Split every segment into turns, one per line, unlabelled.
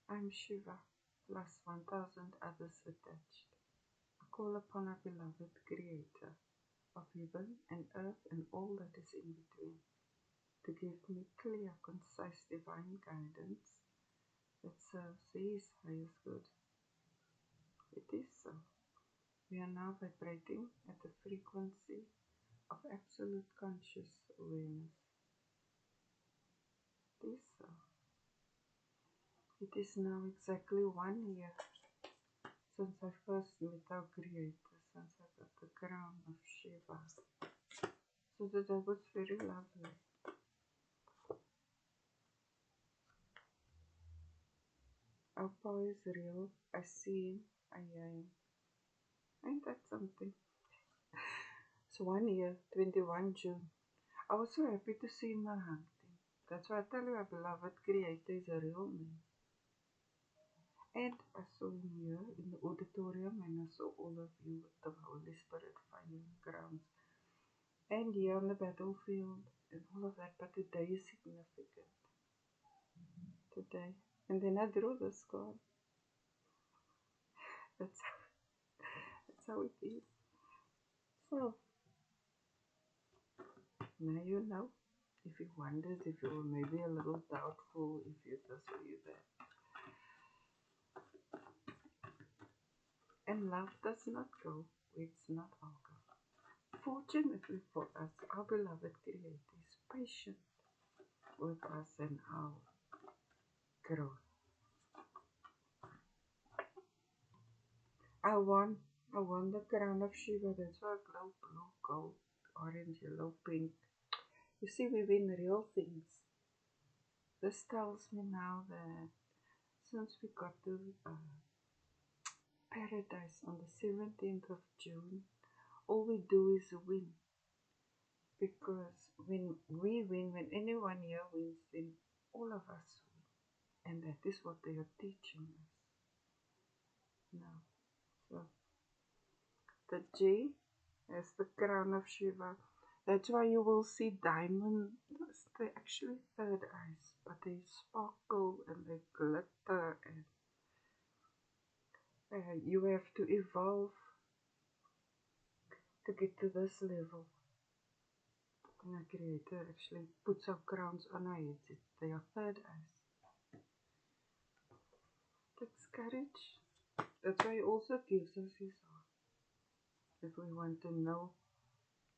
I'm Shiva, plus 1,000 others attached. I call upon our beloved Creator of heaven and earth and all that is in between to give me clear, concise divine guidance that serves His highest good. It is so. We are now vibrating at the frequency of absolute conscious awareness. It is so. It is now exactly 1 year since I first met our Creator, since I got the crown of Shiva. So that was very lovely. Our power is real. I see him. I hear him. Ain't that something? It's 1 year, 21 June. I was so happy to see him hunting. That's why I tell you, our beloved Creator is a real man. And I saw him here in the auditorium, and I saw all of you with the Holy Spirit fire grounds. And here on the battlefield, and all of that. But today is significant. Today. And then I drew this card. That's how it is. So, now you know. If you wondered, if you were maybe a little doubtful, if you this or you that. And love does not go where it's not welcome. Fortunately for us, our beloved Creator is patient with us and our growth. I won. I won the crown of Shiva. That's why I glow blue, gold, orange, yellow, pink. You see, we win real things. This tells me now that since we got to paradise on the 17th of June, all we do is win. Because when we win, when anyone here wins, then all of us win. And that is what they are teaching us now. So the J is the crown of Shiva. That's why you will see diamonds. They're actually third eyes, but they sparkle and they glitter, and you have to evolve to get to this level. And our Creator actually puts our crowns on our heads. They are third eyes. Takes courage. That's why He also gives us His heart. If we want to know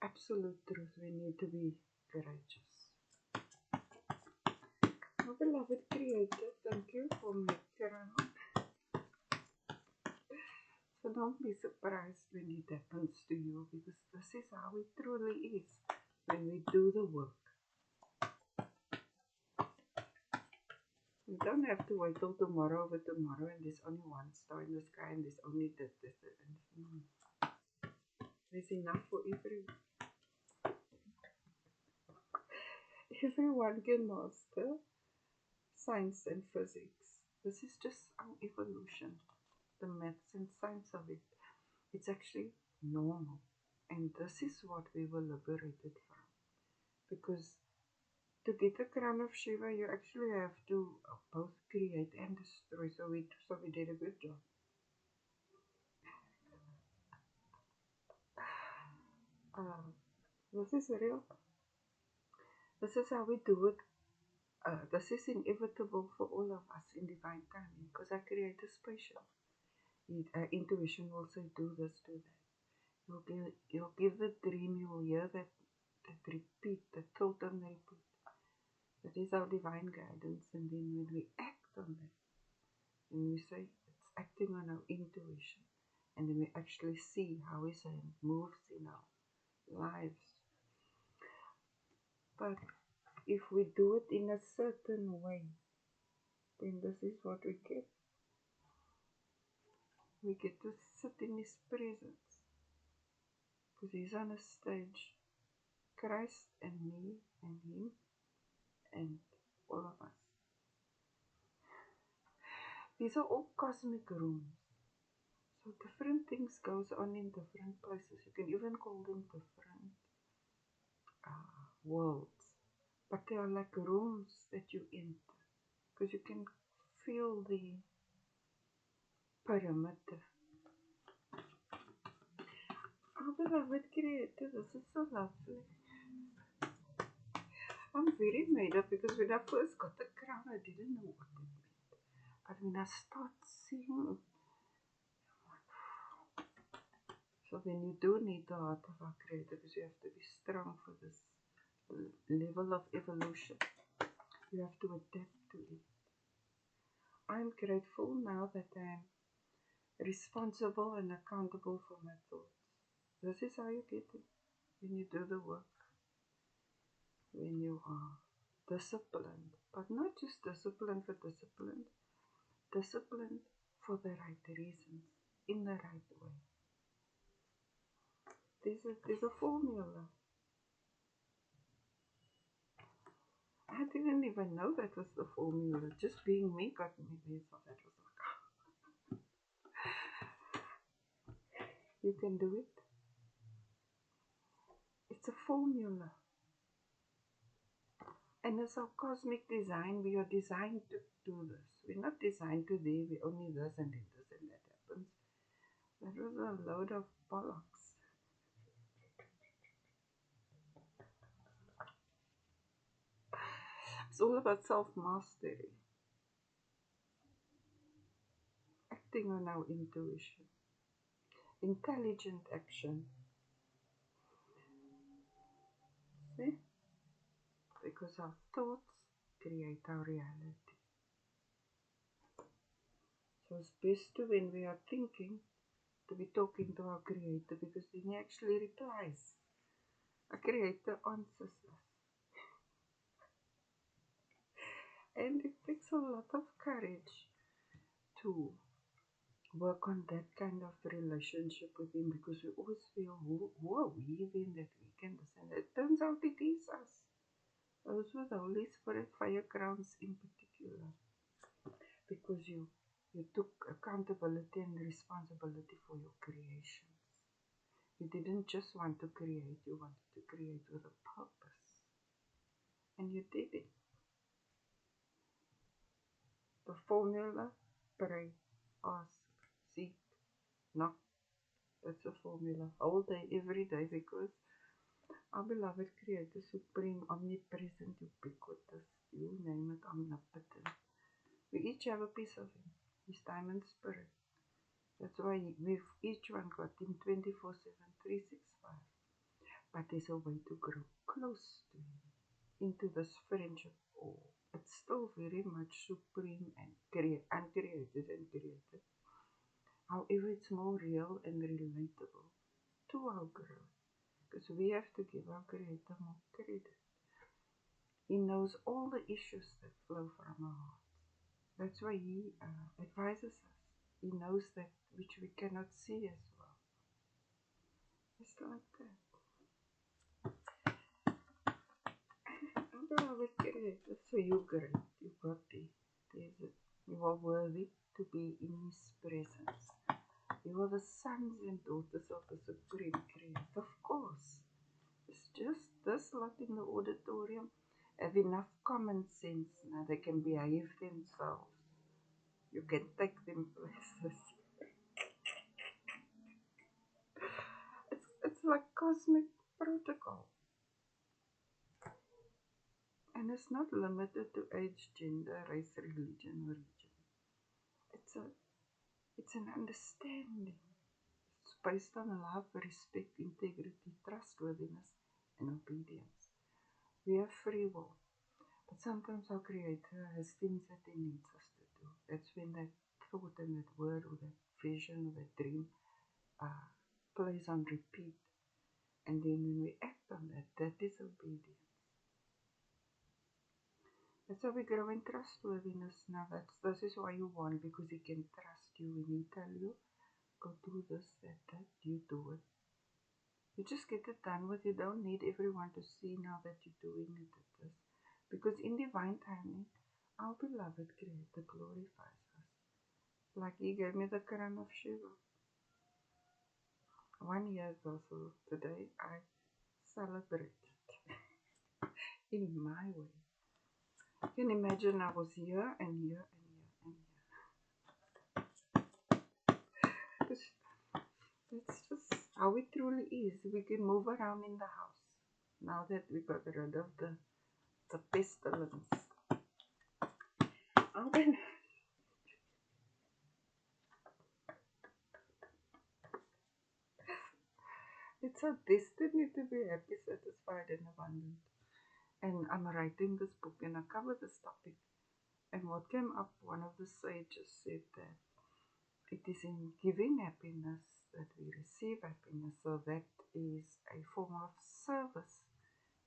absolute truth, we need to be courageous. Our beloved Creator, thank you for my crown. So don't be surprised when it happens to you, because this is how it truly is when we do the work. We don't have to wait till tomorrow over tomorrow and there's only one star in the sky and there's only this. There's enough for everyone. Everyone can master science and physics. This is just our evolution. The maths and science of it. It's actually normal. And this is what we were liberated from. Because to get the crown of Shiva, you actually have to both create and destroy. So we did a good job. This is real. This is how we do it. This is inevitable for all of us in divine timing, because our Creator is patient. Intuition will say, do this, do that. You'll give the dream, you will hear that repeat, that thought on repeat. That is our divine guidance. And then when we act on that, and we say it's acting on our intuition, and then we actually see how His hand moves in our lives. But if we do it in a certain way, then this is what we get. We get to sit in His presence, because He's on a stage. Christ and me and Him and all of us. These are all cosmic rooms. So different things goes on in different places. You can even call them different worlds. But they are like rooms that you enter. Because you can feel feel the perimeter. Oh, beloved Creator, this is so lovely. I'm very made up because when I first got the crown, I didn't know what it meant. But when I start seeing, so when you do need the heart of our Creator, because you have to be strong for this level of evolution, you have to adapt to it. I'm grateful now that I'm responsible and accountable for my thoughts. This is how you get it when you do the work, when you are disciplined, but not just disciplined for discipline, disciplined for the right reasons, in the right way. There's a formula. I didn't even know that was the formula. Just being me got me there, so that was like, you can do it. It's a formula. And it's our cosmic design. We are designed to do this. We're not designed to do, we only this and then this and that happens. That was a load of bollocks. It's all about self-mastery. Acting on our intuition. Intelligent action. See? Because our thoughts create our reality. So it's best to, when we are thinking, to be talking to our Creator, because then He actually replies. Our Creator answers us. And it takes a lot of courage to work on that kind of relationship with Him, because we always feel, who are we then that we can listen? It turns out it is us. Those were the Holy Spirit fire crowns in particular, because you took accountability and responsibility for your creations. You didn't just want to create, you wanted to create with a purpose. And you did it. The formula: pray, ask, seek, knock. That's a formula. All day, every day, because our beloved Creator, supreme, omnipresent, ubiquitous, you name it, omnipotent. We each have a piece of Him. His diamond spirit. That's why we've each one got Him 24/7, 365. But there's a way to grow close to Him, into this friendship. Oh, it's still very much supreme and uncreated and created. However, it's more real and relatable to our growth, because we have to give our Creator more credit. He knows all the issues that flow from our heart. That's why He advises us. He knows that which we cannot see as well. It's like that. Beloved Creator, so you're great. You got there's it. You are worthy to be in His presence. You are the sons and daughters of the Supreme Creator. Of course. It's just this lot in the auditorium have enough common sense now. They can behave themselves. You can take them places. It's like cosmic protocol. And it's not limited to age, gender, race, religion, or region. It's an understanding. It's based on love, respect, integrity, trustworthiness, and obedience. We have free will, but sometimes our Creator has things that He needs us to do. That's when that thought and that word or that vision or that dream plays on repeat. And then when we act on that, that is obedience. That's how we grow in trustworthiness. Now this is why you want, because He can trust you when He tell you, go do this, that, you do it. You just get it done with. You don't need everyone to see now that you're doing it at this. Because in divine timing, our beloved Creator glorifies us. Like He gave me the crown of Shiva 1 year ago, so today I celebrate in my way. You can imagine I was here and here and here and here. It's just how it truly is. We can move around in the house now that we got rid of the pestilence. Oh, then it's our destiny to be happy, satisfied, and abundant. And I'm writing this book and I cover this topic. And what came up, one of the sages said that it is in giving happiness that we receive happiness. So that is a form of service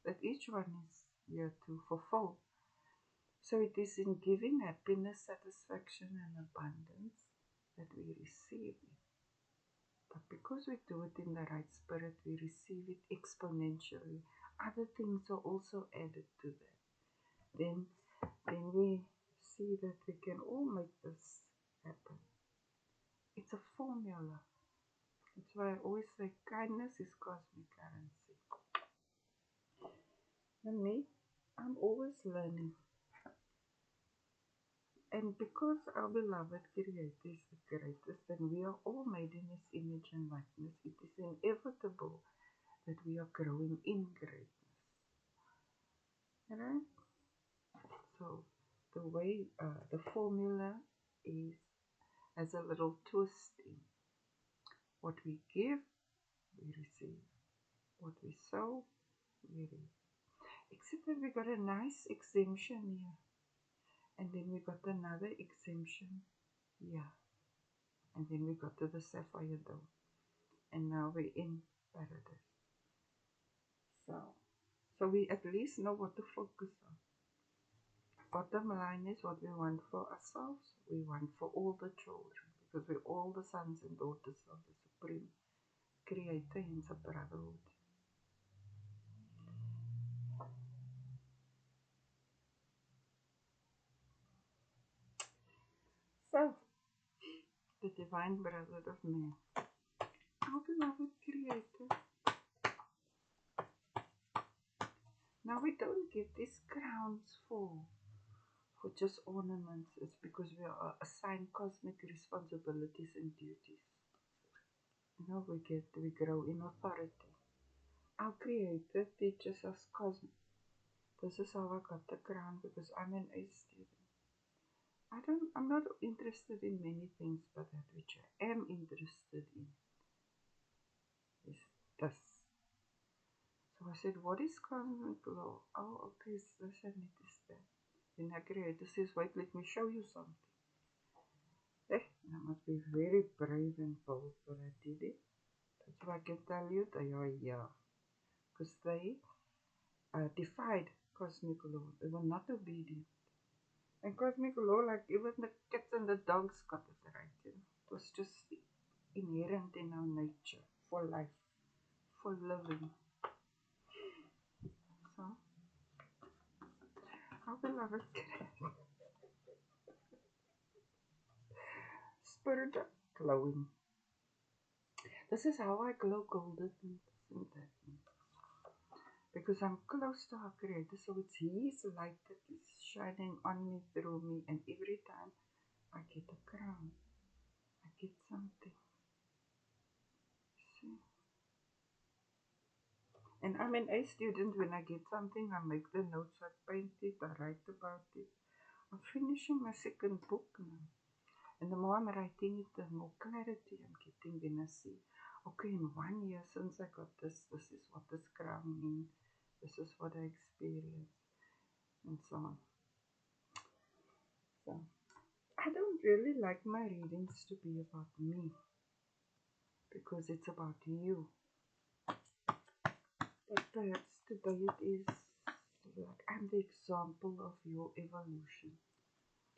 that each one is here to fulfill. So it is in giving happiness, satisfaction, and abundance that we receive it. But because we do it in the right spirit, we receive it exponentially. Other things are also added to that. Then, then we see that we can all make this happen. It's a formula. That's why I always say kindness is cosmic currency. And me, I'm always learning. And because our beloved Creator is the greatest and we are all made in His image and likeness, it is inevitable that we are growing in greatness. Right? So the way, the formula is as a little twist in what we give, we receive. What we sow, we reap. Except that we got a nice exemption here. And then we got another exemption here. And then we got to the sapphire dome. And now we're in paradise. So we at least know what to focus on. Bottom line is what we want for ourselves, we want for all the children, because we're all the sons and daughters of the Supreme Creator in the Brotherhood. So, the Divine Brotherhood of Man, our beloved Creator. Now we don't get these crowns for just ornaments. It's because we are assigned cosmic responsibilities and duties. Now we grow in authority. Our Creator teaches us cosmic. This is how I got the crown because I'm an A student. I'm not interested in many things, but that which I am interested in is this. So I said, what is cosmic law? Oh, okay, it's this and it is that. Then our Creator says, wait, let me show you something. I must be very brave and bold, but I did it. That's why I can tell you they are here. Because they defied cosmic law. They were not obedient. And cosmic law, like even the cats and the dogs got it right. It was just inherent in our nature for life, for living. So, our beloved spirit glowing. This is how I glow golden, isn't that? Because I'm close to our Creator, so it's His light that is shining on me, through me, and every time I get a crown, I get something. See? And I'm an A student. When I get something, I make the notes, I paint it, I write about it. I'm finishing my second book now. And the more I'm writing it, the more clarity I'm getting. Then I see, okay, in 1 year since I got this is what this crown means. This is what I experienced, and so on. So I don't really like my readings to be about me because it's about you. But perhaps today it is like I'm the example of your evolution.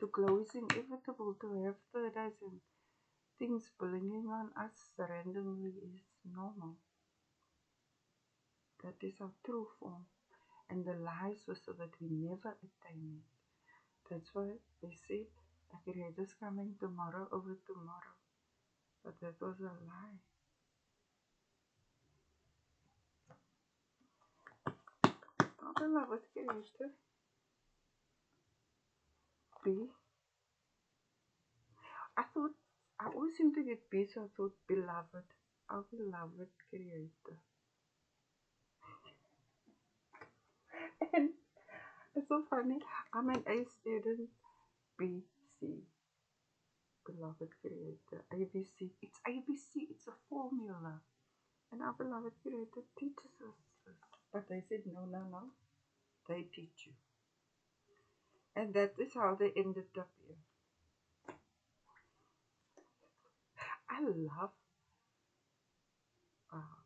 To glow is inevitable. To have third eyes and things blinging on us randomly is normal. That is our true form. And the lies were so that we never attain it. That's why they said the Creator's coming tomorrow over tomorrow. But that was a lie. Oh, beloved Creator, be. I thought, I always seem to get B, so I thought beloved. our beloved Creator. And it's so funny. I'm an A student, B, C, beloved Creator. ABC. It's ABC. It's a formula. And our beloved Creator teaches us this. But they said, no, no, no. They teach you. And that is how they ended up here. I love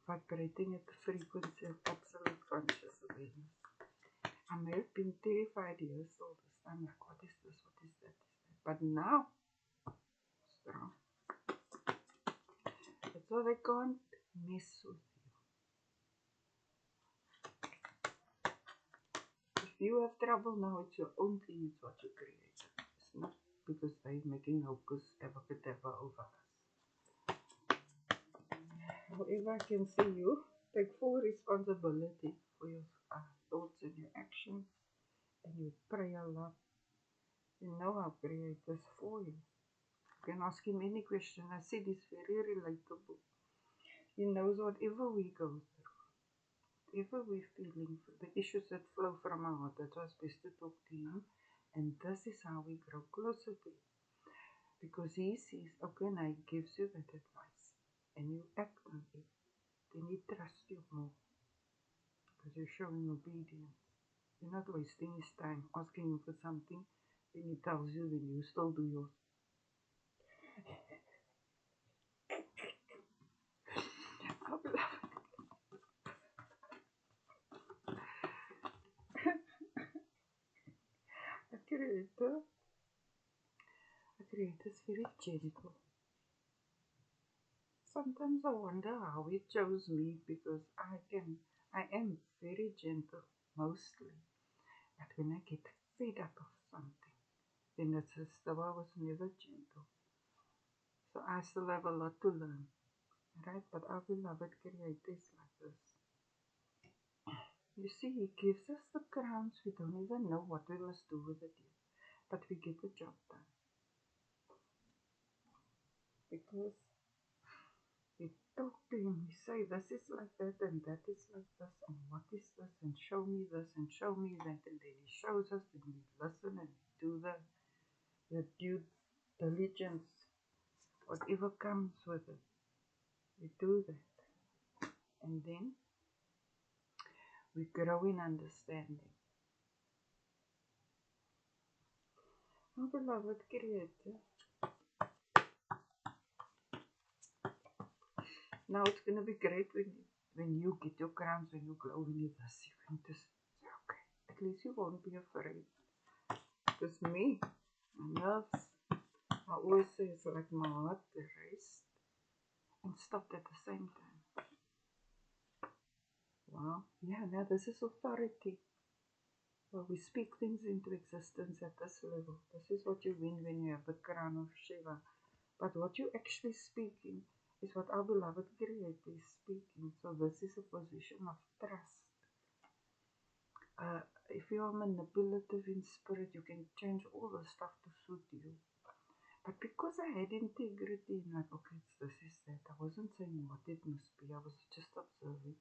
vibrating at the frequency of absolute conscious awareness. I may have been terrified years all this time, like, what is this? What is that? But now, strong. That's why they can't mess with you. If you have trouble now, it's your own thing, it's what you created. It's not because they're making hocus abacadabra over us. However, I can see you take full responsibility for your thoughts and your actions, and you pray a lot. You know how Creator's for you. You can ask him any question. I said he's very relatable. He knows whatever we go through, whatever we're feeling, the issues that flow from our heart. That's why it's best to talk to him. And this is how we grow closer to him. Because he sees, okay, now he gives you that advice. And you act on it. Then he trusts you more. Because you're showing obedience. You're not wasting his time asking him for something. Then he tells you, then you still do yours. A creator is very gentle. Sometimes I wonder how he chose me because I am very gentle mostly. But when I get fed up of something, then it's as though I was never gentle. So I still have a lot to learn, right? But our beloved Creator is like this. You see, he gives us the crowns. We don't even know what we must do with it yet, but we get the job done because we talk to him, we say, this is like that, and that is like this, and what is this, and show me this, and show me that, and then he shows us, and we listen, and we do the due diligence, whatever comes with it, we do that, and then we grow in understanding. Our beloved Creator, now it's going to be great when you get your crowns, when you glow, when you this, you're going to say, okay, at least you won't be afraid. Because me, my nerves, I always say it's like my heart raced and stopped at the same time. Wow, yeah, now this is authority. Well, we speak things into existence at this level. This is what you win when you have the crown of Shiva. But what you're actually speaking is what our beloved Creator is speaking. So this is a position of trust. If you are manipulative in spirit, you can change all the stuff to suit you. But because I had integrity in like, okay, it's this is that, I wasn't saying what it must be, I was just observing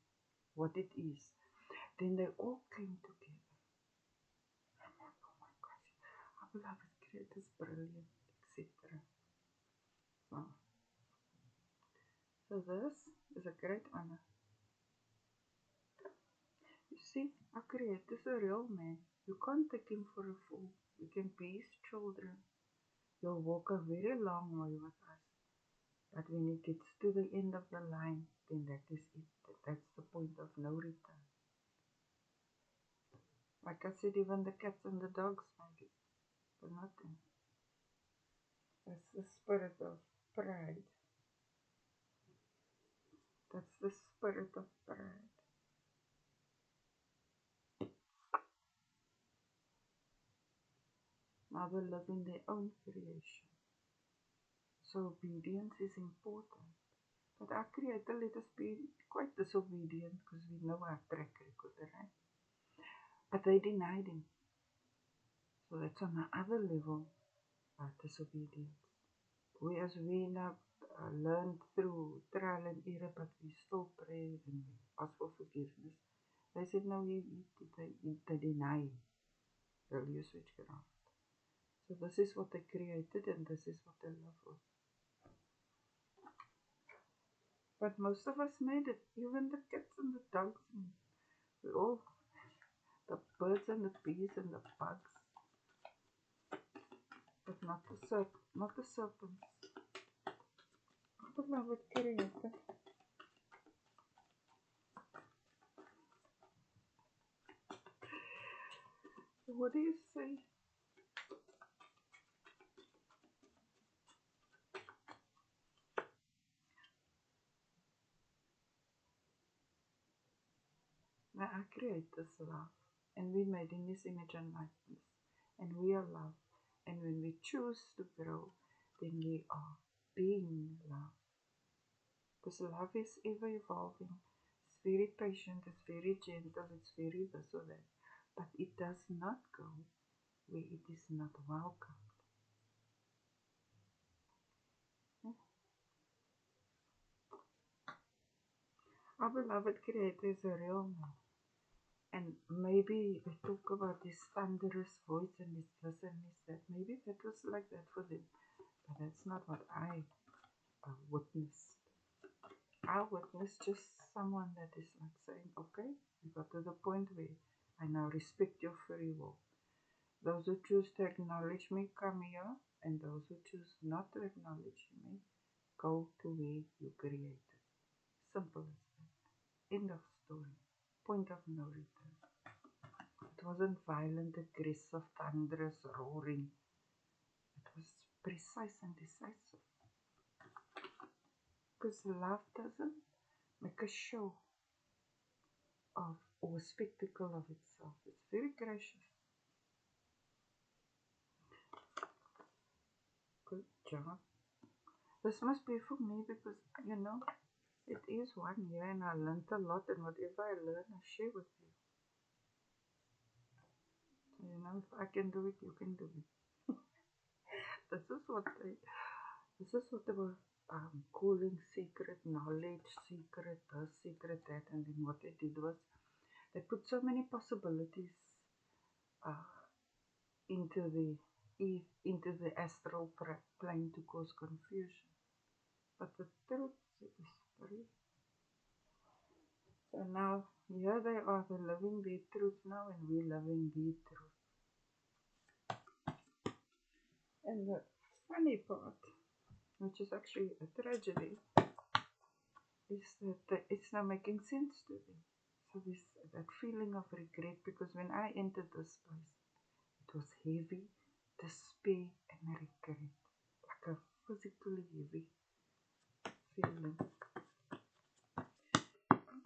what it is. Then they all came together. I'm like, oh my gosh, our beloved Creator is brilliant, etc. So this is a great honor. You see, our Creator is a real man. You can't take him for a fool. You can be his children. You'll walk a very long way with us. But when he gets to the end of the line, then that is it. That's the point of no return. Like I said, even the cats and the dogs make it for nothing. That's the spirit of pride. That's the spirit of pride. Now they live in their own creation. So obedience is important. But our Creator let us be quite disobedient because we know our track record, right? But they denied him. So that's on another level of disobedience. We as we now learned through trial and error, but we still pray and we ask for forgiveness. They said, no, they deny religious witchcraft. So this is what they created and this is what they love with. But most of us made it, even the cats and the dogs, and we all, the birds and the bees and the bugs, but not the serpents. Beloved Creator, what do you say? May I create this love, and we made in His image and likeness, and we are love, and when we choose to grow, then we are being love. Because love is ever evolving. It's very patient, it's very gentle, it's very this or that. But it does not go where it is not welcome. Our beloved Creator is a real man. And maybe we talk about this thunderous voice and this and this that. Maybe that was like that for them. But that's not what I witnessed. I witnessed just someone that is like saying, okay, we got to the point where I now respect your free will. Those who choose to acknowledge me come here, and those who choose not to acknowledge me go to where you created. Simple as that. End of story. Point of no return. It wasn't violent, aggressive, thunderous, roaring. It was precise and decisive. Because love doesn't make a show of or a spectacle of itself. It's very gracious. Good job. This must be for me because, it is 1 year and I learned a lot, and whatever I learn, I share with you. If I can do it, you can do it. This is what they were calling secret knowledge, secret this, secret that, and then what they did was they put so many possibilities uh, into the astral plane to cause confusion. But the truth is free. So now here they are, they're living their truth now, and we're living the truth. And the funny part, which is actually a tragedy, is that it's now making sense to me. So this that feeling of regret, because when I entered this place, it was heavy, despair and regret, like a physically heavy feeling.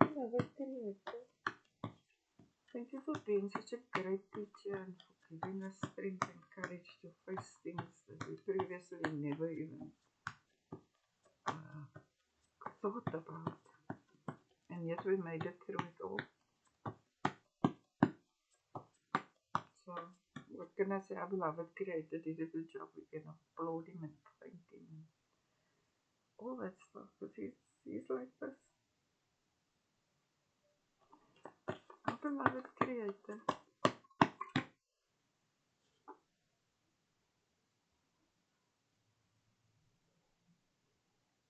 Beloved Creator, thank you for being such a great teacher and for giving us strength and courage to face things that we previously never even uh, thought about. And yet we made it through it all. So, what can I say? Our beloved Creator did a good job. We can applaud Him and thank Him and all that stuff. Because he's like this. Our beloved Creator.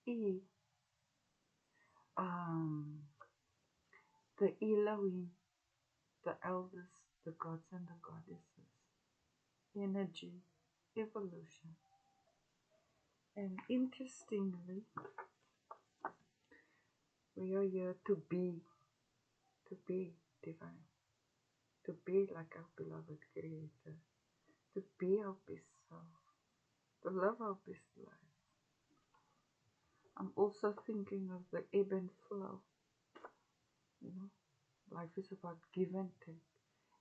He, um, the Elohim, the elders, the gods and the goddesses, energy, evolution. And interestingly, we are here to be divine, to be like our beloved Creator, to be our best self, to love our best life. I'm also thinking of the ebb and flow. Life is about give and take.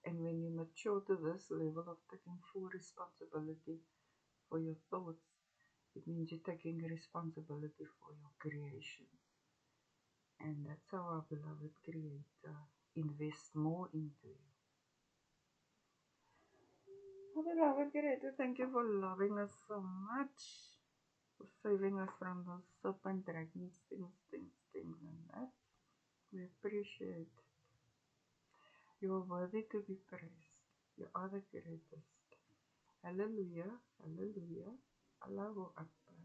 And when you mature to this level of taking full responsibility for your thoughts, it means you're taking responsibility for your creation. And that's how our beloved Creator invests more into you. Our beloved Creator, thank you for loving us so much. for saving us from those serpent dragons, things, and that. We appreciate. You are worthy to be praised. You are the greatest. Hallelujah, hallelujah. Allahu Akbar,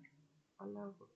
Allahu